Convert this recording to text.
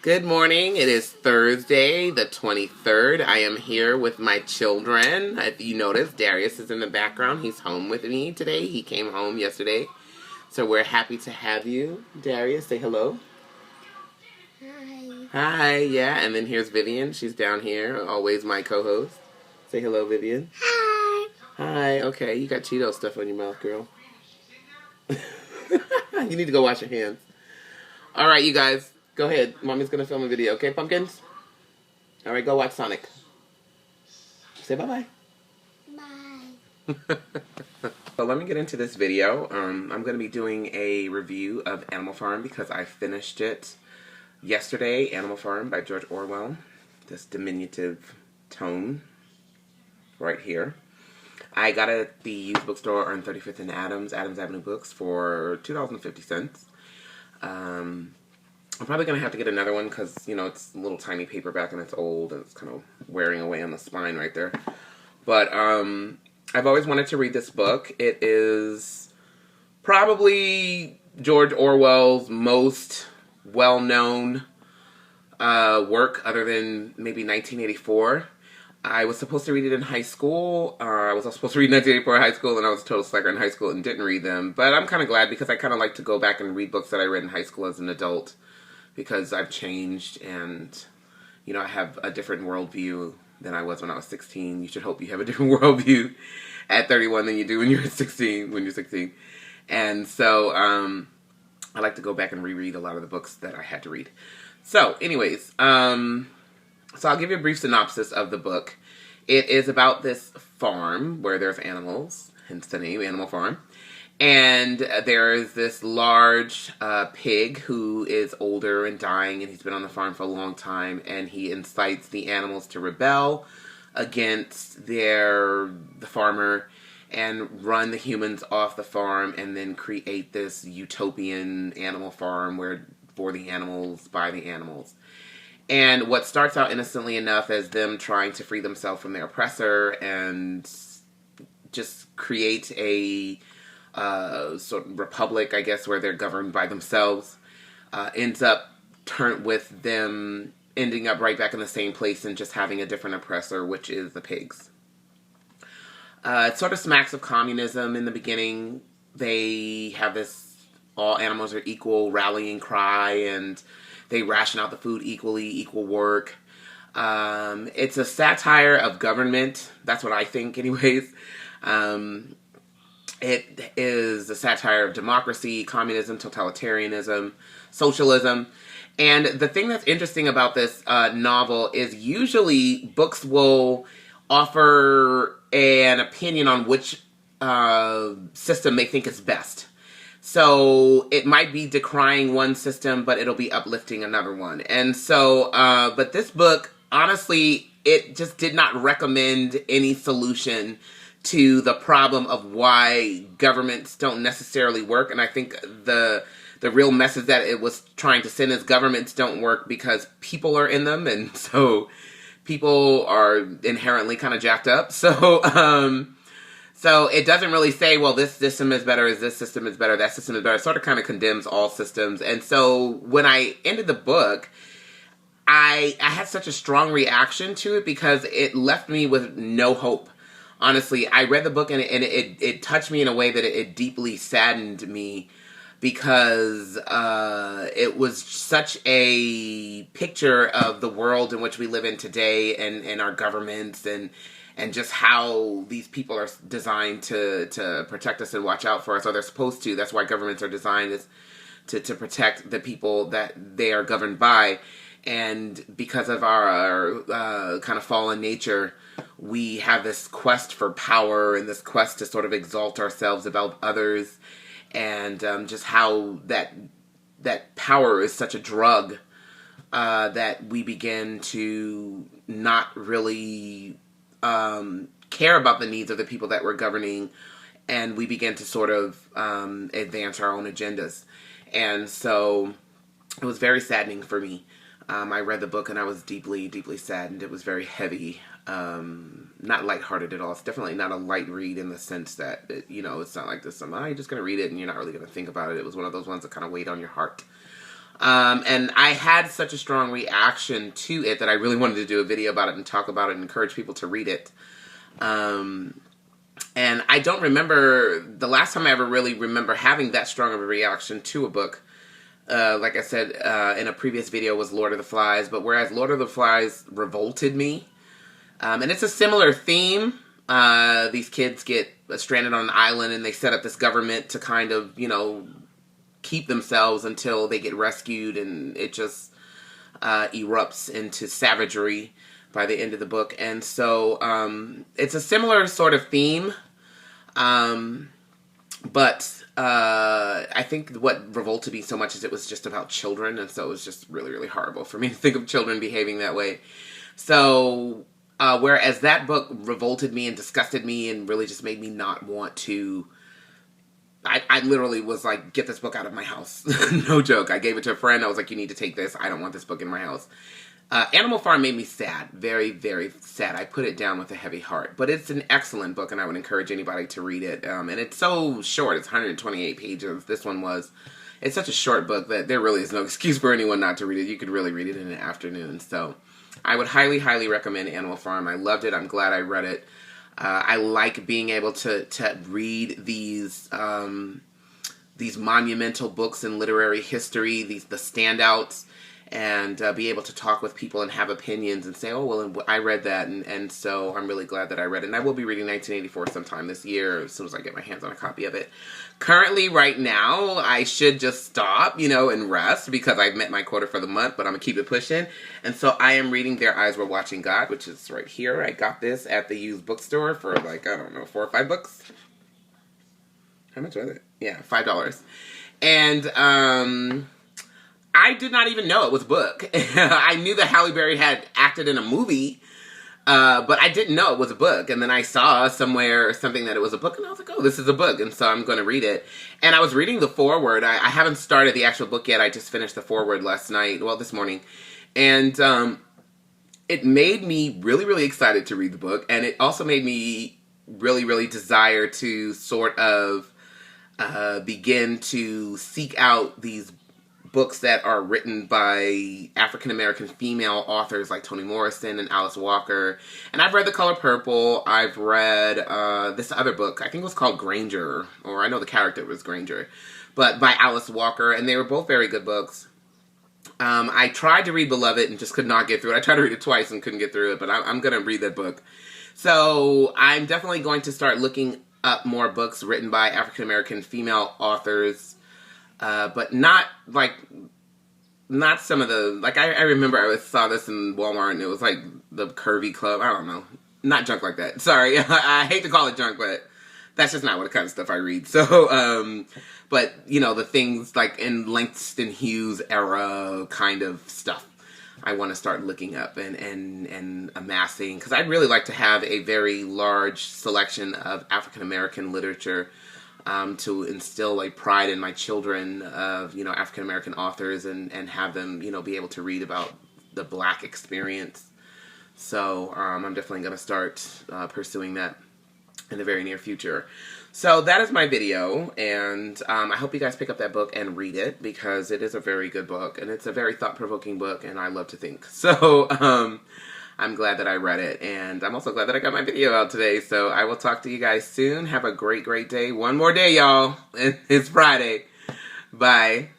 Good morning. It is Thursday, the 23rd. I am here with my children. If you notice, Darius is in the background. He's home with me today. He came home yesterday. So we're happy to have you. Darius, say hello. Hi. Hi, yeah. And then here's Vivian. She's down here, always my co-host. Say hello, Vivian. Hi. Hi. Okay, you got Cheeto stuff on your mouth, girl. You need to go wash your hands. All right, you guys. Go ahead. Mommy's going to film a video. Okay, pumpkins? All right, go watch Sonic. Say bye-bye. Bye. So let me get into this video. I'm going to be doing a review of Animal Farm because I finished it yesterday. Animal Farm by George Orwell. This diminutive tome right here. I got it at the used bookstore on 35th and Adams Avenue Books for $2.50. I'm probably going to have to get another one because, you know, it's a little tiny paperback and it's old and it's kind of wearing away on the spine right there. But I've always wanted to read this book. It is probably George Orwell's most well-known work other than maybe 1984. I was supposed to read it in high school. I was supposed to read 1984 in high school, and I was a total slacker in high school and didn't read them. But I'm kind of glad because I kind of like to go back and read books that I read in high school as an adult because I've changed and, you know, I have a different worldview than I was when I was 16. You should hope you have a different worldview at 31 than you do when you're 16. And so I like to go back and reread a lot of the books that I had to read. So anyways, so I'll give you a brief synopsis of the book. It is about this farm where there's animals, hence the name, Animal Farm. And there is this large pig who is older and dying, and he's been on the farm for a long time, and he incites the animals to rebel against the farmer and run the humans off the farm and then create this utopian animal farm where for the animals, by the animals. And what starts out innocently enough as them trying to free themselves from their oppressor and just create a sort of republic, I guess, where they're governed by themselves, ends up with them ending up right back in the same place and just having a different oppressor, which is the pigs. It sort of smacks of communism in the beginning. They have this all animals are equal rallying cry, and they ration out the food equally, equal work. It's a satire of government. That's what I think anyways. It is a satire of democracy, communism, totalitarianism, socialism. And the thing that's interesting about this novel is usually books will offer an opinion on which system they think is best. So it might be decrying one system, but it'll be uplifting another one. And so, but this book, honestly, it just did not recommend any solution to the problem of why governments don't necessarily work. And I think the real message that it was trying to send is governments don't work because people are in them. And so people are inherently kind of jacked up. So, so it doesn't really say, well, this system is better, this system is better, that system is better. It sort of kind of condemns all systems. And so when I ended the book, I had such a strong reaction to it because it left me with no hope. Honestly, I read the book and it touched me in a way that it deeply saddened me because it was such a picture of the world in which we live in today and our governments and just how these people are designed to protect us and watch out for us, or they're supposed to. That's why governments are designed is to protect the people that they are governed by. And because of our kind of fallen nature, we have this quest for power and this quest to sort of exalt ourselves above others, and just how that power is such a drug that we begin to not really care about the needs of the people that we're governing, and we begin to sort of advance our own agendas. And so it was very saddening for me. I read the book and I was deeply, deeply saddened. It was very heavy. Not lighthearted at all. It's definitely not a light read in the sense that, it's not like this, you're just going to read it and you're not really going to think about it. It was one of those ones that kind of weighed on your heart. And I had such a strong reaction to it that I really wanted to do a video about it and talk about it and encourage people to read it. And I don't remember, the last time I ever really remember having that strong of a reaction to a book, like I said in a previous video, was Lord of the Flies. But whereas Lord of the Flies revolted me, and it's a similar theme. These kids get stranded on an island and they set up this government to kind of, keep themselves until they get rescued, and it just erupts into savagery by the end of the book. And so it's a similar sort of theme, but I think what revolted me so much is it was just about children, and so it was just really, really horrible for me to think of children behaving that way. So whereas that book revolted me and disgusted me and really just made me not want to, I literally was like, get this book out of my house. No joke. I gave it to a friend. I was like, you need to take this. I don't want this book in my house. Animal Farm made me sad. Very, very sad. I put it down with a heavy heart. But it's an excellent book, and I would encourage anybody to read it. And it's so short. It's 128 pages. This one was. It's such a short book that there really is no excuse for anyone not to read it. You could really read it in an afternoon. So I would highly, highly recommend Animal Farm. I loved it. I'm glad I read it. I like being able to read these monumental books in literary history, the standouts, and be able to talk with people and have opinions and say, oh, well, I read that, and so I'm really glad that I read it. And I will be reading 1984 sometime this year, as soon as I get my hands on a copy of it. Currently, right now, I should just stop, and rest, because I've met my quota for the month, but I'm going to keep it pushing. And so I am reading Their Eyes Were Watching God, which is right here. I got this at the used bookstore for like, I don't know, $4 or $5. How much was it? Yeah, $5. And I did not even know it was a book. I knew that Halle Berry had acted in a movie, but I didn't know it was a book. And then I saw somewhere or something that it was a book, and I was like, oh, this is a book. And so I'm going to read it. And I was reading the foreword. I haven't started the actual book yet. I just finished the foreword last night, well, this morning. And it made me really, really excited to read the book. And it also made me really, really desire to sort of begin to seek out these books that are written by African-American female authors like Toni Morrison and Alice Walker. And I've read The Color Purple. I've read this other book. I think it was called Granger, or I know the character was Granger, but by Alice Walker. And they were both very good books. I tried to read Beloved and just could not get through it. I tried to read it twice and couldn't get through it, but I'm going to read that book. So I'm definitely going to start looking up more books written by African-American female authors. But not some of the, like, I remember I saw this in Walmart, and it was like the Curvy Club. I don't know. Not junk like that. Sorry. I hate to call it junk, but that's just not what the kind of stuff I read. So, but, the things like in Langston Hughes era kind of stuff I want to start looking up and amassing, because I'd really like to have a very large selection of African-American literature to instill a pride in my children of, African-American authors and have them, be able to read about the Black experience. So I'm definitely going to start pursuing that in the very near future. So that is my video, and I hope you guys pick up that book and read it, because it is a very good book, and it's a very thought-provoking book, and I love to think. So I'm glad that I read it, and I'm also glad that I got my video out today. So I will talk to you guys soon. Have a great, great day. One more day, y'all. It's Friday. Bye.